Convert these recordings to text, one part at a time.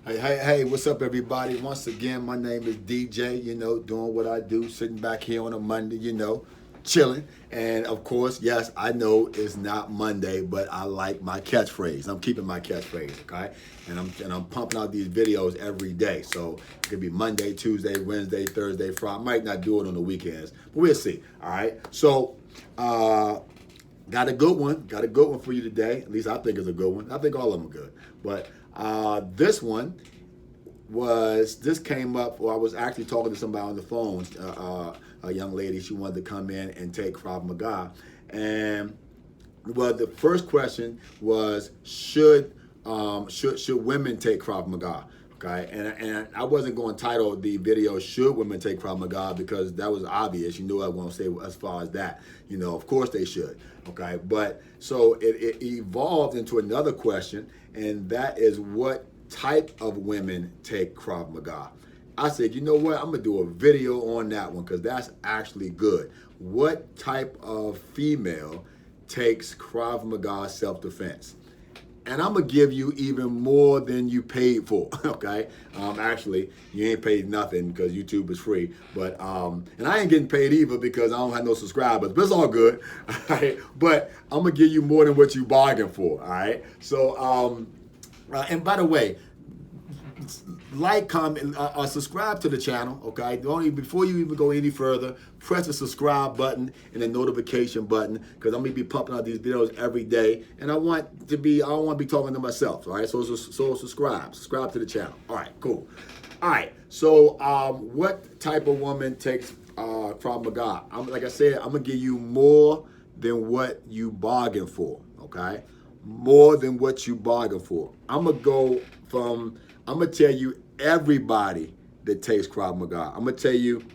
Hey, what's up, everybody? Once again, my name is DJ, doing what I do, sitting back here on a Monday, chilling. And of course, yes, I know it's not Monday, but I like my catchphrase. I'm keeping my catchphrase, okay? And I'm pumping out these videos every day. So it could be Monday, Tuesday, Wednesday, Thursday, Friday. I might not do it on the weekends, but we'll see, all right? So, got a good one. Got a good one for you today. At least I think it's a good one. I think all of them are good. But this one this came up, or I was actually talking to somebody on the phone, a young lady. She wanted to come in and take Krav Maga. And well, the first question was, should women take Krav Maga? Okay, and I wasn't going to title the video "Should Women Take Krav Maga" because that was obvious. You knew I was going to say as far as that. Of course they should. Okay, but so it evolved into another question, and that is, what type of women take Krav Maga? I said, you know what? I'm gonna do a video on that one because that's actually good. What type of female takes Krav Maga Self Defense? And I'm gonna give you even more than you paid for. Okay, actually, you ain't paid nothing because YouTube is free. But and I ain't getting paid either because I don't have no subscribers. But it's all good. All right, but I'm gonna give you more than what you bargained for. All right. So and by the way, like, comment, subscribe to the channel, okay? Before you even go any further, press the subscribe button and the notification button, because I'm gonna be pumping out these videos every day, and I don't want to be talking to myself, all right? So subscribe to the channel. All right, cool. All right, so what type of woman takes Krav Maga? Like I said, I'm gonna give you more than what you bargained for, okay? More than what you bargained for. I'm gonna tell you everybody that takes Krav Maga. I'm gonna tell you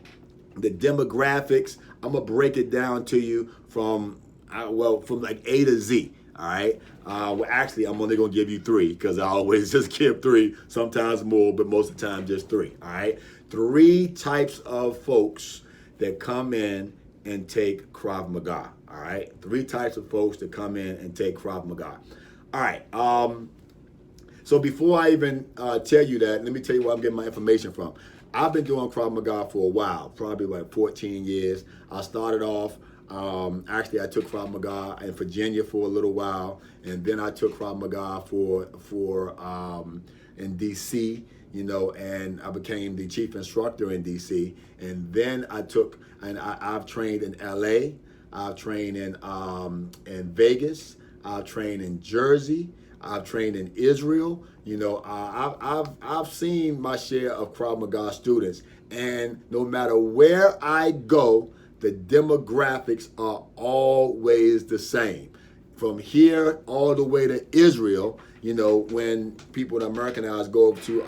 the demographics. I'm gonna break it down to you from like A to Z. All right. Well, actually, I'm only gonna give you three because I always just give three. Sometimes more, but most of the time just three. All right. Three types of folks that come in and take Krav Maga. All right. Three types of folks that come in and take Krav Maga. All right. So before I even tell you that, let me tell you where I'm getting my information from. I've been doing Krav Maga for a while, probably like 14 years. I started off, actually I took Krav Maga in Virginia for a little while, and then I took Krav Maga in DC, and I became the chief instructor in DC. And then I've trained in LA, I've trained in Vegas, I've trained in Jersey, I've trained in Israel. I've seen my share of Krav Maga students, and no matter where I go, the demographics are always the same. From here all the way to Israel, when people in Americanized go to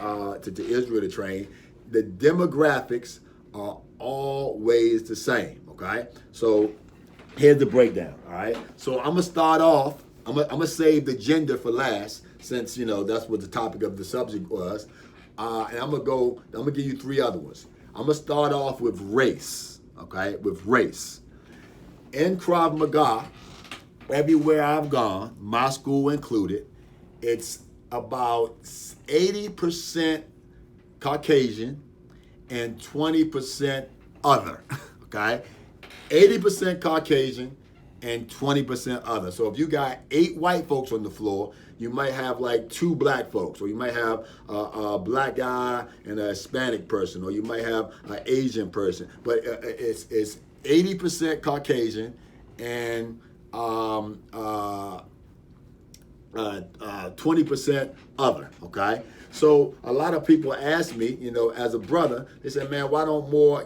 Israel to train, the demographics are always the same. Okay, so here's the breakdown. All right, so I'm gonna start off. I'm gonna save the gender for last, since that's what the topic of the subject was, and I'm gonna give you three other ones. I'm gonna start off with race, okay? With race. In Krav Maga, everywhere I've gone, my school included, it's about 80% Caucasian and 20% other, okay? 80% Caucasian and 20% other. So if you got 8 white folks on the floor, you might have like 2 black folks, or you might have a black guy and a Hispanic person, or you might have an Asian person. But it's 80% Caucasian and 20% other, okay? So a lot of people ask me, as a brother, they say, man, why don't more,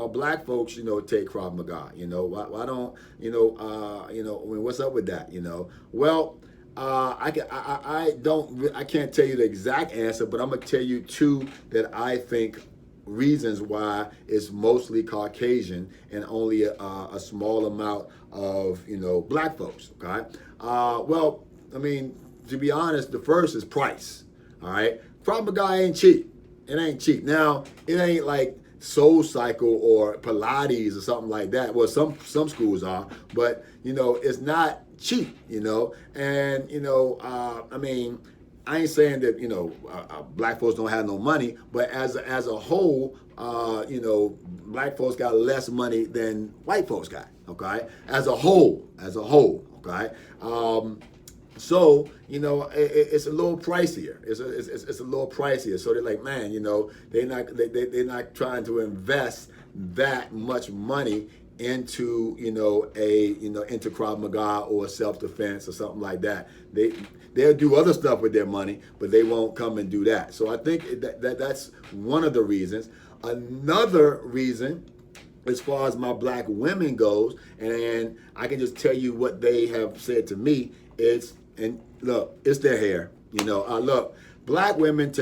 black folks, take Krav Maga? Why don't, what's up with that? Well, I can't tell you the exact answer, but I'm gonna tell you 2 that I think reasons why it's mostly Caucasian and only a small amount of, black folks, okay? Well, I mean, to be honest, the first is price. All right, Krav Maga ain't cheap. It ain't cheap. Now, it ain't like Soul Cycle or Pilates or something like that. Well, some schools are, but it's not cheap. And I mean, I ain't saying that black folks don't have no money, but as a whole, black folks got less money than white folks got. Okay, as a whole. Okay. So it's a little pricier. It's a little pricier. So they're like, man, they're not trying to invest that much money into into Krav Maga or self defense or something like that. They'll do other stuff with their money, but they won't come and do that. So I think that's one of the reasons. Another reason, as far as my black women goes, and I can just tell you what they have said to me, it's their hair. Look, black women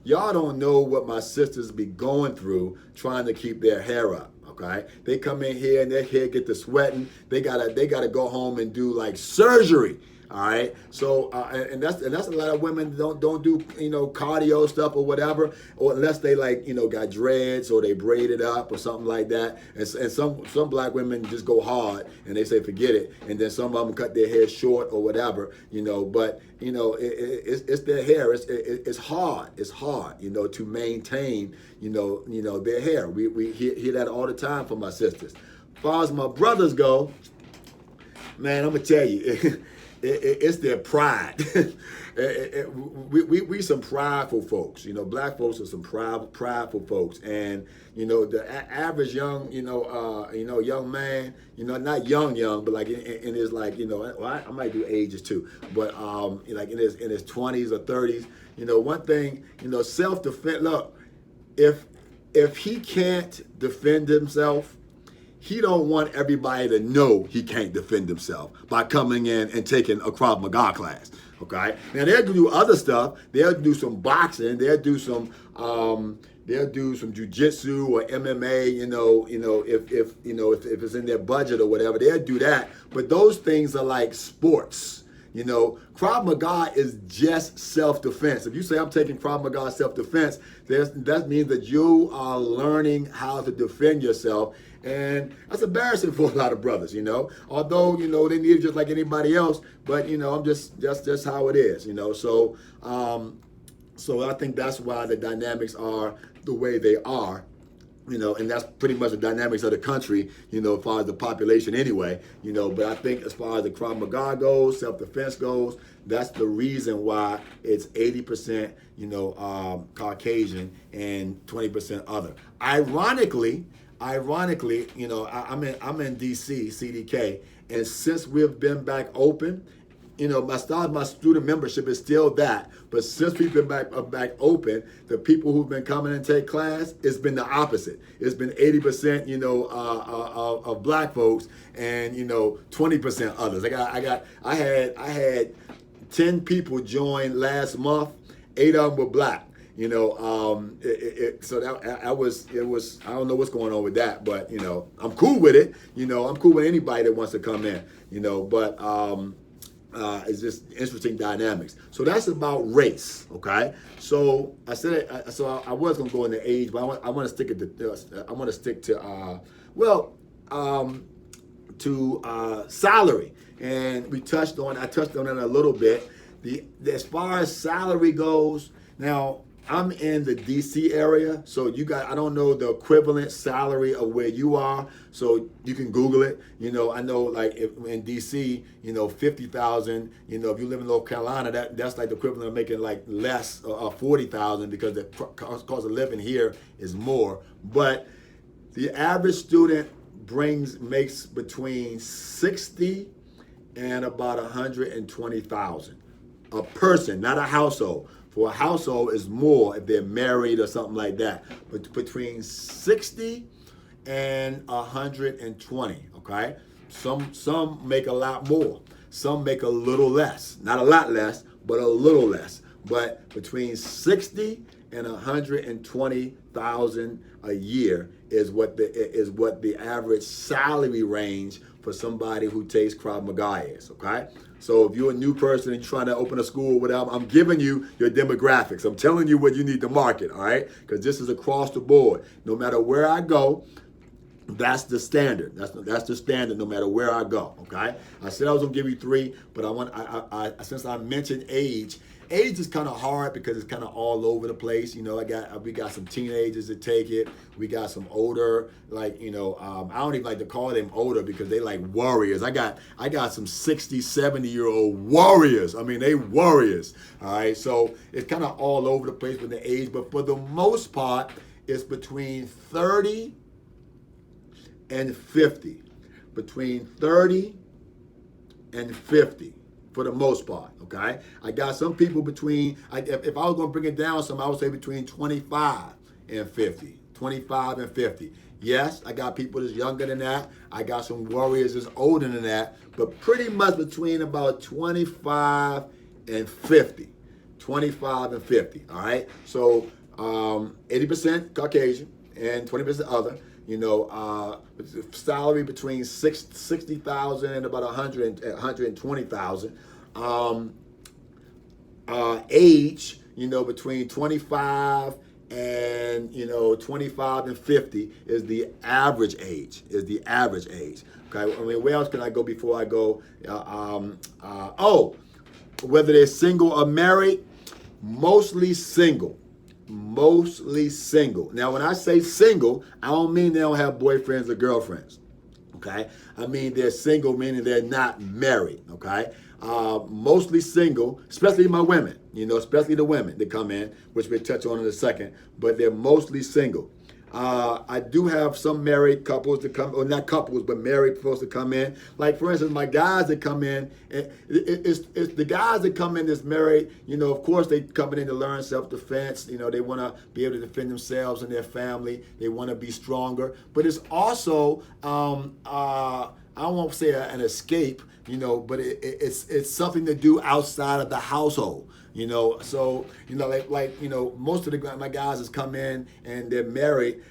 y'all don't know what my sisters be going through trying to keep their hair up. Okay, they come in here and their hair get to sweating. They gotta go home and do like surgery. All right, so and that's a lot of women don't do cardio stuff or whatever, or unless they got dreads or they braid it up or something like that. And some black women just go hard and they say forget it, and then some of them cut their hair short or whatever. But it's their hair. It's hard. It's hard to maintain their hair. We hear that all the time from my sisters. As far as my brothers go, man, I'm gonna tell you. It's their pride. We some prideful folks. Black folks are some prideful folks, and the average young young man, not young, but like in his well, I might do ages too, but like in his 20s or 30s. One thing, self defense. Look, if he can't defend himself, he don't want everybody to know he can't defend himself by coming in and taking a Krav Maga class. Okay. Now they'll do other stuff. They'll do some boxing. They'll do some jujitsu or MMA. If it's in their budget or whatever, they'll do that. But those things are like sports. Krav Maga is just self-defense. If you say I'm taking Krav Maga self-defense, that means that you are learning how to defend yourself. And that's embarrassing for a lot of brothers, Although, they need it just like anybody else, but I'm just how it is, So I think that's why the dynamics are the way they are. And that's pretty much the dynamics of the country, as far as the population anyway, but I think as far as the Krav Maga goes, self-defense goes, that's the reason why it's 80%, Caucasian and 20% other. Ironically, I'm in DC, CDK, and since we've been back open, my student membership is still that. But since we've been back open, the people who've been coming and take class, it's been the opposite. It's been 80%, of black folks and 20% others. I had 10 people join last month. 8 of them were black. So that was I don't know what's going on with that, but I'm cool with it. I'm cool with anybody that wants to come in. But it's just interesting dynamics. So that's about race, okay? So I said, I was gonna go into age, but I want to stick to salary, and I touched on it a little bit. As far as salary goes, now I'm in the DC area, so I don't know the equivalent salary of where you are, so you can Google it. I know like if in DC, 50,000, if you live in North Carolina, that's like the equivalent of making like less, 40,000, because the cost of living here is more. But the average student makes between 60 and about 120,000 a person, not a household. For a household is more if they're married or something like that. But between 60 and 120, okay? Some make a lot more. Some make a little less. Not a lot less, but a little less. But between 60 and 120,000 a year is what the average salary range for somebody who takes Krav Maga is, okay? So if you're a new person and you're trying to open a school or whatever, I'm giving you your demographics. I'm telling you what you need to market, all right? Because this is across the board. No matter where I go, that's the standard. That's the standard no matter where I go, okay? I said I was gonna give you 3, but since I mentioned age, age is kind of hard because it's kind of all over the place. You know, we got some teenagers that take it. We got some older, like, you know, I don't even like to call them older because they like warriors. I got some 60, 70-year-old warriors. I mean, they warriors. All right. So it's kind of all over the place with the age, but for the most part, it's between 30 and 50. Between 30 and 50 for the most part, okay? I got some people between, if I was going to bring it down some, I would say between 25 and 50. 25 and 50. Yes, I got people that's younger than that. I got some warriors that's older than that, but pretty much between about 25 and 50. 25 and 50, all right? So 80% Caucasian and 20% other. You know, salary between 60,000 and about 120,000. Age, you know, between 25 and, you know, 25 and 50 is the average age. Okay, I mean, where else can I go before I go? Whether they're single or married, mostly single. Mostly single. Now, when I say single, I don't mean they don't have boyfriends or girlfriends. Okay? I mean they're single, meaning they're not married. Okay? Mostly single, especially my women, you know, especially the women that come in, which we'll touch on in a second, but they're mostly single. I do have some married couples that come, or not couples, but married folks that come in. Like, for instance, my guys that come in, it's the guys that come in that's married, you know, of course they coming in to learn self-defense. You know, they want to be able to defend themselves and their family. They want to be stronger. But it's also, I won't say an escape, you know, but it's something to do outside of the household. You know, so, you know, like you know, most of my guys has come in and they're married.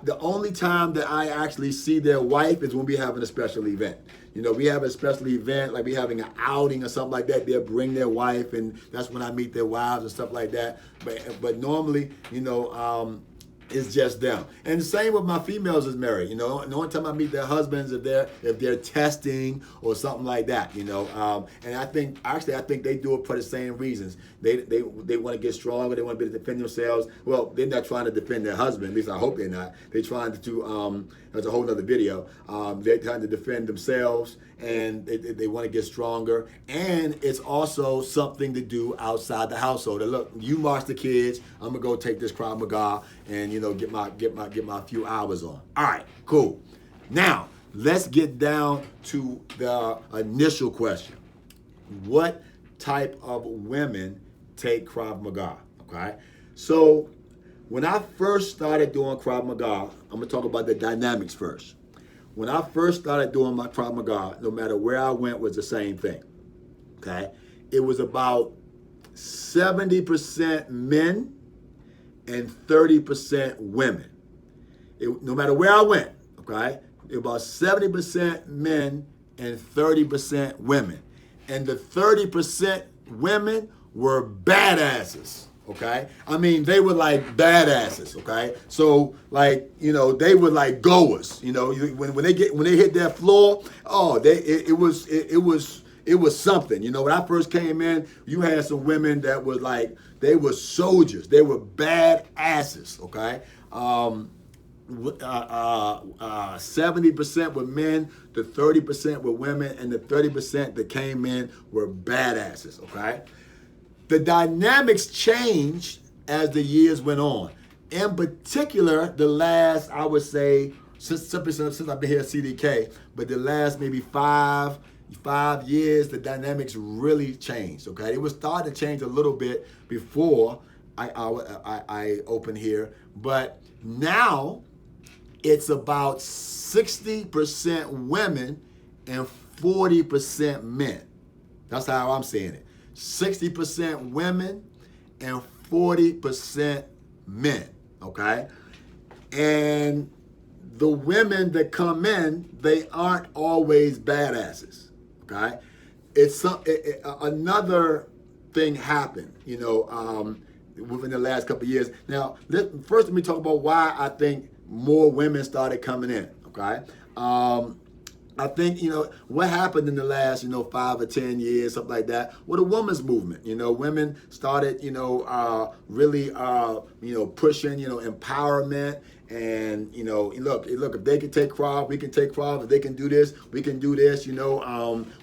The only time that I actually see their wife is when we having a special event. You know, we have a special event, like we having an outing or something like that. They'll bring their wife, and that's when I meet their wives and stuff like that. But normally, you know, it's just them. And the same with my females is married. You know, the only time I meet their husbands if they're testing or something like that. You know, and I think they do it for the same reasons. They want to get stronger. They want to be able to defend themselves. Well, they're not trying to defend their husband. At least I hope they're not. They're trying to. That's a whole nother video. They're trying to defend themselves, and they want to get stronger. And it's also something to do outside the household. And look, you march the kids. I'm gonna go take this Krav Maga and, you know, get my few hours on. All right, cool. Now let's get down to the initial question: what type of women take Krav Maga? Okay, so when I first started doing Krav Maga, I'm gonna talk about the dynamics first. When I first started doing my Krav Maga, no matter where I went, was the same thing. Okay, it was about 70% men and 30% women. No matter where I went, okay, about 70% men and 30% women. And the 30% women were badasses, okay? I mean, they were like badasses, okay? So, like, you know, they were like goers, you know, when they hit that floor, it was something. You know, when I first came in, you had some women that was like, they were soldiers. They were bad asses, okay? 70% were men, the 30% were women, and the 30% that came in were badasses, okay? The dynamics changed as the years went on. In particular, the last, I would say, since I've been here at CDK, but the last maybe five years, the dynamics really changed, okay? It was starting to change a little bit before I opened here, but now it's about 60% women and 40% men. That's how I'm seeing it. 60% women and 40% men, okay? And the women that come in, they aren't always badasses. Okay, another thing happened, you know, within the last couple of years. Now, first let me talk about why I think more women started coming in. Okay, I think, what happened in the last, 5 or 10 years, something like that, with the women's movement. Women started, really, pushing, empowerment. And, look, if they can take Krav, we can take Krav. If they can do this, we can do this.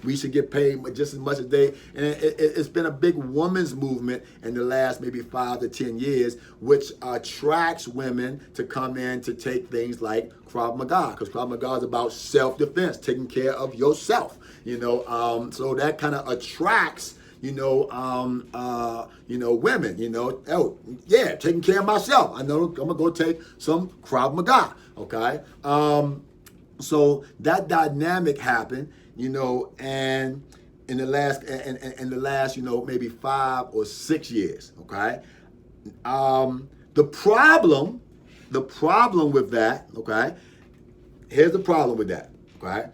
We should get paid just as much as they. And it's been a big women's movement in the last maybe 5 to 10 years, which attracts women to come in to take things like Krav Maga, because Krav Maga is about self-defense, taking care of yourself. So that kind of attracts women, oh, yeah, taking care of myself. I know I'm going to go take some Krav Maga, okay? So that dynamic happened, and in the last, maybe 5 or 6 years, okay? The problem with that, okay? Here's the problem with that, okay?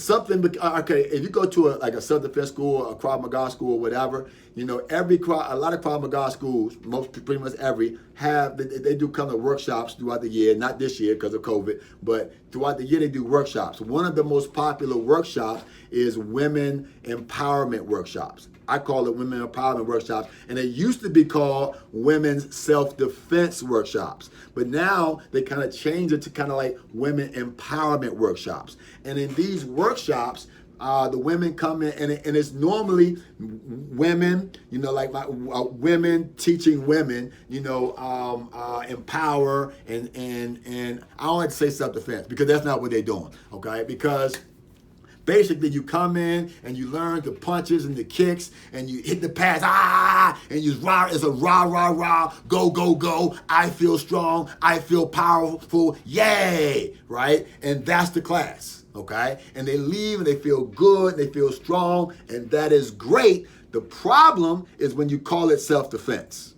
If you go to a self-defense school, a Krav Maga school, or whatever, a lot of Krav Maga schools, pretty much they do kind of workshops throughout the year. Not this year because of COVID, but throughout the year they do workshops. One of the most popular workshops is women empowerment workshops. I call it women empowerment workshops, and it used to be called women's self-defense workshops. But now they kind of changed it to kind of like women empowerment workshops. And in these workshops, the women come in, and it's normally women, women teaching women, empower and I don't like to say self-defense because that's not what they're doing, okay? Because basically, you come in and you learn the punches and the kicks and you hit the pads, and you rah, it's a rah, rah, rah, go, go, go. I feel strong. I feel powerful. Yay, right? And that's the class, okay? And they leave and they feel good, they feel strong, and that is great. The problem is when you call it self-defense.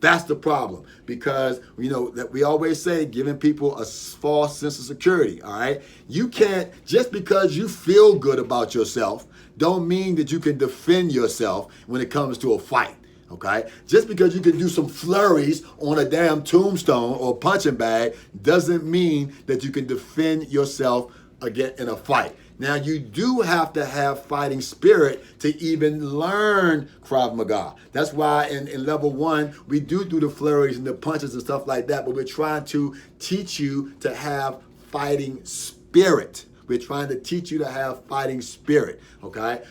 That's the problem, because that we always say giving people a false sense of security. All right, you can't, just because you feel good about yourself don't mean that you can defend yourself when it comes to a fight. Okay, just because you can do some flurries on a damn tombstone or punching bag doesn't mean that you can defend yourself again in a fight. Now, you do have to have fighting spirit to even learn Krav Maga. That's why in level 1, we do the flurries and the punches and stuff like that, but we're trying to teach you to have fighting spirit. We're trying to teach you to have fighting spirit, okay?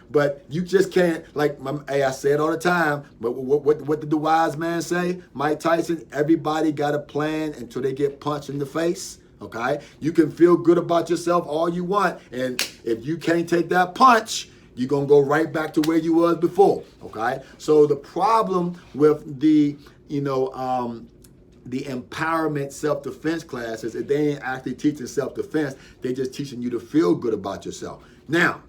But you just can't, I say it all the time, but what did the wise man say? Mike Tyson, everybody got a plan until they get punched in the face. Okay, you can feel good about yourself all you want, and if you can't take that punch, you're gonna go right back to where you was before. Okay, so the problem with the empowerment self-defense classes is they ain't actually teaching self-defense; they just teaching you to feel good about yourself. Now,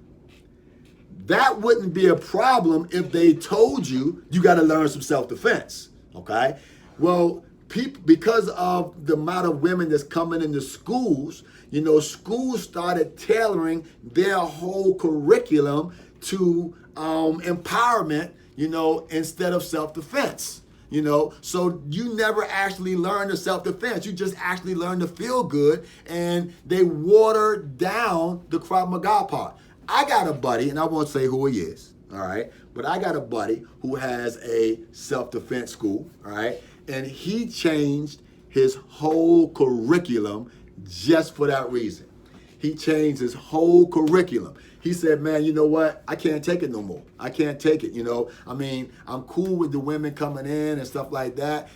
that wouldn't be a problem if they told you got to learn some self-defense. Okay, well, because of the amount of women that's coming into schools, schools started tailoring their whole curriculum to empowerment, instead of self-defense. So you never actually learn the self-defense. You just actually learn to feel good, and they water down the Krav Maga part. I got a buddy, and I won't say who he is, all right? But I got a buddy who has a self-defense school, all right? And he changed his whole curriculum just for that reason. He changed his whole curriculum. He said, man, you know what? I can't take it no more. I can't take it, I'm cool with the women coming in and stuff like that,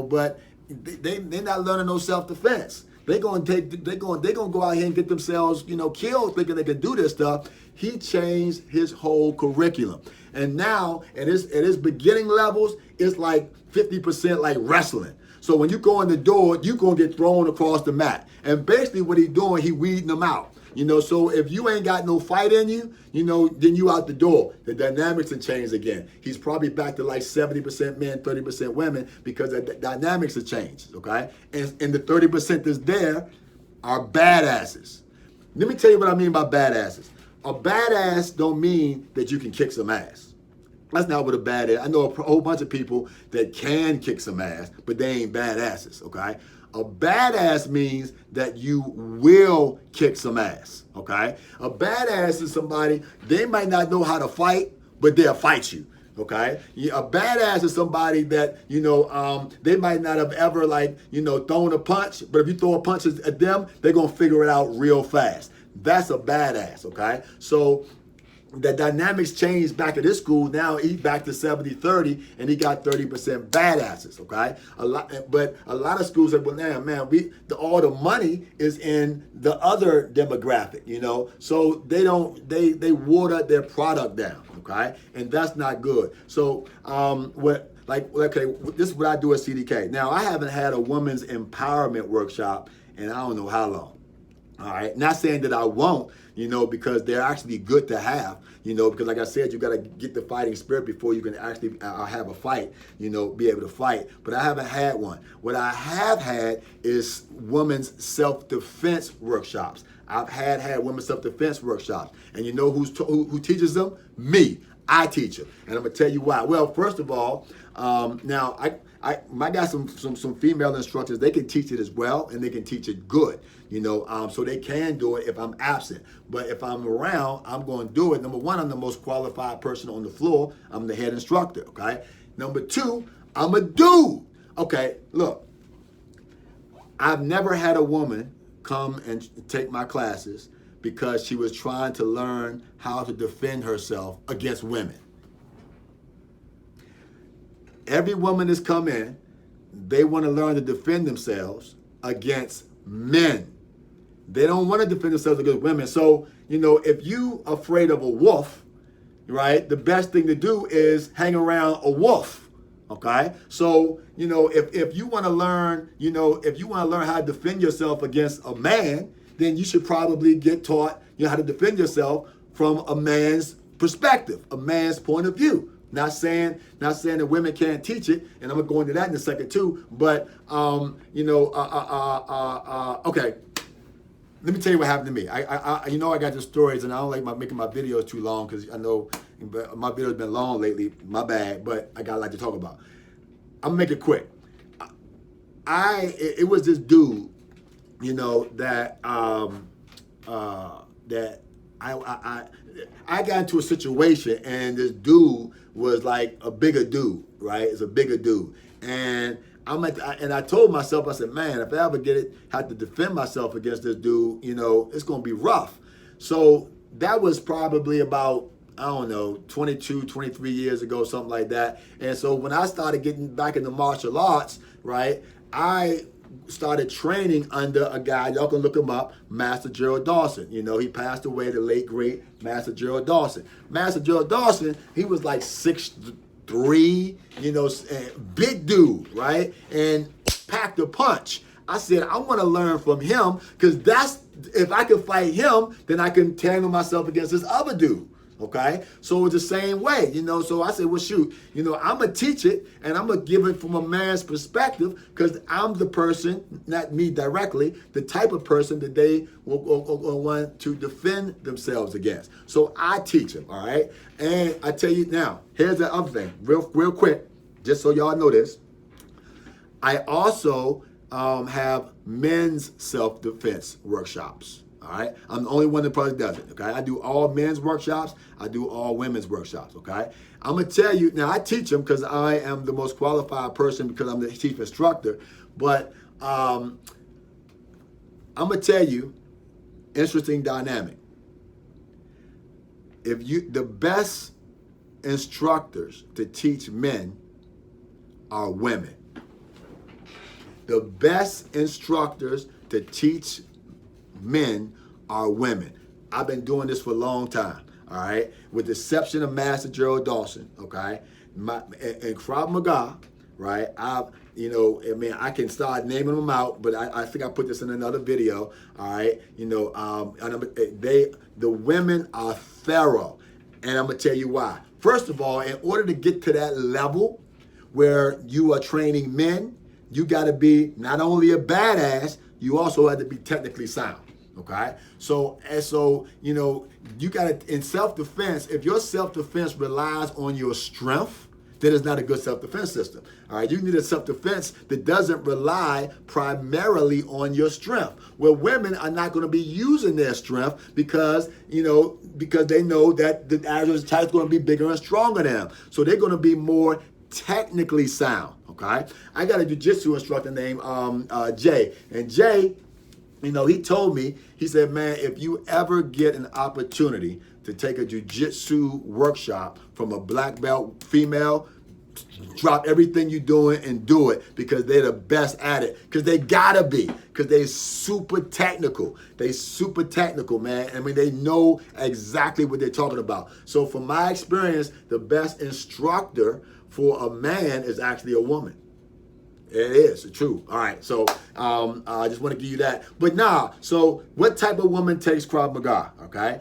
but they're not learning no self-defense. They're gonna go out here and get themselves, killed thinking they can do this stuff. He changed his whole curriculum. And now at his beginning levels, it's like 50% like wrestling. So when you go in the door, you're gonna get thrown across the mat. And basically what he's doing, he weeding them out. So if you ain't got no fight in you, then you out the door. The dynamics have changed again. He's probably back to like 70% men, 30% women, because the dynamics have changed, okay? And the 30% that's there are badasses. Let me tell you what I mean by badasses. A badass don't mean that you can kick some ass. That's not what a badass. I know a whole bunch of people that can kick some ass, but they ain't badasses, okay? A badass means that you will kick some ass, okay? A badass is somebody, they might not know how to fight, but they'll fight you. Okay, a badass is somebody that, they might not have ever thrown a punch, but if you throw a punch at them, they're gonna figure it out real fast. That's a badass. Okay, so the dynamics changed back at this school. Now he's back to 70-30, and he got 30% badasses. Okay, but a lot of schools are, well, man, all the money is in the other demographic. So they water their product down. Okay, and that's not good. So this is what I do at CDK. Now I haven't had a women's empowerment workshop in I don't know how long. All right, not saying that I won't, because they're actually good to have, because like I said, you got to get the fighting spirit before you can actually have a fight, be able to fight. But I haven't had one. What I have had is women's self-defense workshops. I've had women's self-defense workshops. And you know who teaches them? Me. I teach them. And I'm going to tell you why. Well, first of all, now I got some female instructors. They can teach it as well, and they can teach it good, so they can do it if I'm absent. But if I'm around, I'm going to do it. Number one, I'm the most qualified person on the floor. I'm the head instructor, okay? Number two, I'm a dude. Okay, look, I've never had a woman come and take my classes because she was trying to learn how to defend herself against women. Every woman that's come in, they want to learn to defend themselves against men. They don't want to defend themselves against women. So, if you afraid of a wolf, right, the best thing to do is hang around a wolf. Okay, so if you want to learn, how to defend yourself against a man, then you should probably get taught, how to defend yourself from a man's perspective, a man's point of view. Not saying that women can't teach it, and I'm gonna go into that in a second too. But okay. Let me tell you what happened to me. I got the stories, and I don't like making my videos too long because I know my videos been long lately. My bad, but I got a lot to talk about. I'm gonna make it quick. It was this dude, that I got into a situation, and this dude was like a bigger dude, right? It's a bigger dude, and I told myself, I said, man, if I ever have to defend myself against this dude, it's gonna be rough. So that was probably about, I don't know, 22, 23 years ago, something like that. And so when I started getting back into martial arts, right, I started training under a guy, y'all can look him up, Master Gerald Dawson. He passed away, the late, great Master Gerald Dawson. Master Gerald Dawson, he was like 6'3", big dude, right? And packed a punch. I said, I want to learn from him, because if I can fight him, then I can tangle myself against this other dude. Okay, so it's the same way, so I said, well, shoot, I'm going to teach it, and I'm going to give it from a man's perspective, because I'm the person, not me directly, the type of person that they will want to defend themselves against. So I teach them, all right? And I tell you now, here's the other thing, real quick, just so y'all know this. I also have men's self-defense workshops. All right, I'm the only one that probably does it. Okay, I do all men's workshops. I do all women's workshops. Okay, I'm gonna tell you now. I teach them because I am the most qualified person, because I'm the chief instructor. But I'm gonna tell you, interesting dynamic. The best instructors to teach men are women. The best instructors to teach men are women. I've been doing this for a long time, all right? With the exception of Master Gerald Dawson, okay? And Krav Maga, right? I can start naming them out, but I think I put this in another video, all right? The women are thorough, and I'm gonna tell you why. First of all, in order to get to that level where you are training men, you gotta be not only a badass, you also have to be technically sound. Okay, so you gotta, in self-defense, if your self-defense relies on your strength, then it's not a good self-defense system. All right, you need a self-defense that doesn't rely primarily on your strength. Where women are not going to be using their strength because they know that the adversary's type is going to be bigger and stronger than them. So they're going to be more technically sound. Okay, I got a jiu-jitsu instructor named Jay, and Jay, he told me, he said, man, if you ever get an opportunity to take a jiu-jitsu workshop from a black belt female, drop everything you're doing and do it, because they're the best at it. Because they gotta be. Because they're super technical. They super technical, man. I mean, they know exactly what they're talking about. So from my experience, the best instructor for a man is actually a woman. It is true. All right, so I just want to give you that. But so what type of woman takes Krav Maga? Okay,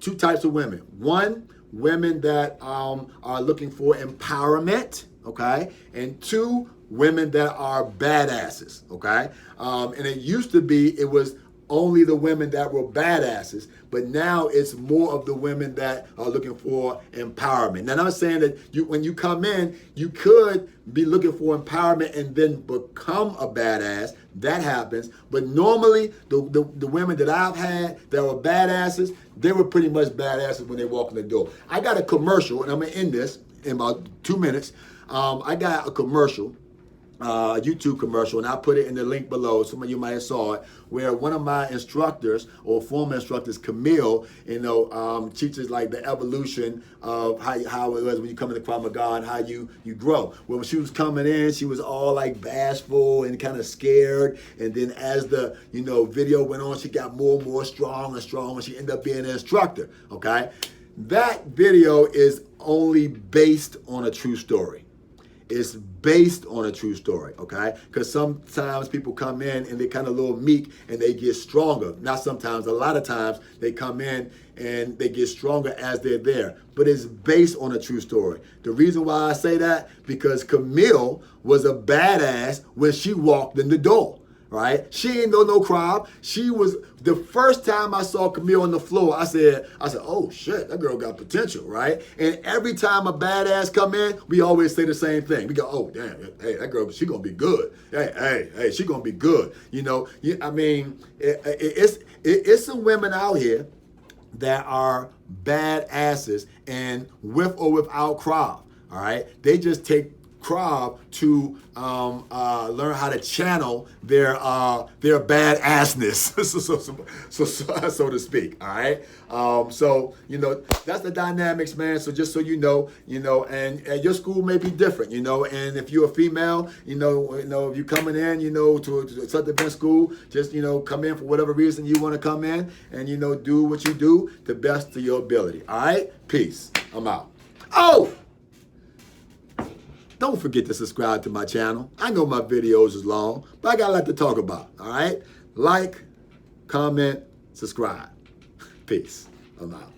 two types of women. One, women that are looking for empowerment. Okay, and two, women that are badasses. Okay, and it used to be it was only the women that were badasses, but now it's more of the women that are looking for empowerment. Now, I'm saying that when you come in, you could be looking for empowerment and then become a badass. That happens. But normally, the women that I've had that were badasses, they were pretty much badasses when they walk in the door. I got a commercial, and I'm going to end this in about 2 minutes. I got a commercial, a YouTube commercial, and I'll put it in the link below. Some of you might have saw it, where one of my instructors, or former instructors, Camille, teaches like the evolution of how it was when you come into Krav Maga and how you grow. Well, when she was coming in, she was all like bashful and kind of scared, and then as the video went on, she got more and more strong and strong, and she ended up being an instructor. Okay, that video is only based on a true story. It's based on a true story, okay? Because sometimes people come in and they're kind of a little meek and they get stronger. Not sometimes, a lot of times they come in and they get stronger as they're there. But it's based on a true story. The reason why I say that, because Camille was a badass when she walked in the door. Right? She ain't know no Krav. She was, the first time I saw Camille on the floor, I said, oh shit, that girl got potential, right? And every time a badass come in, we always say the same thing. We go, oh damn, hey, that girl, she gonna be good. Hey, she gonna be good. It's some women out here that are badasses, and with or without Krav, all right? They just take Krav to learn how to channel their badassness, so to speak. All right. So that's the dynamics, man. So just so you know, and your school may be different, and if you're a female, if you're coming in, to a self-defense school, just come in for whatever reason you want to come in, and do what you do the best to your ability. All right. Peace. I'm out. Oh. Don't forget to subscribe to my channel. I know my videos is long, but I got a lot to talk about, all right? Like, comment, subscribe. Peace. I'm out.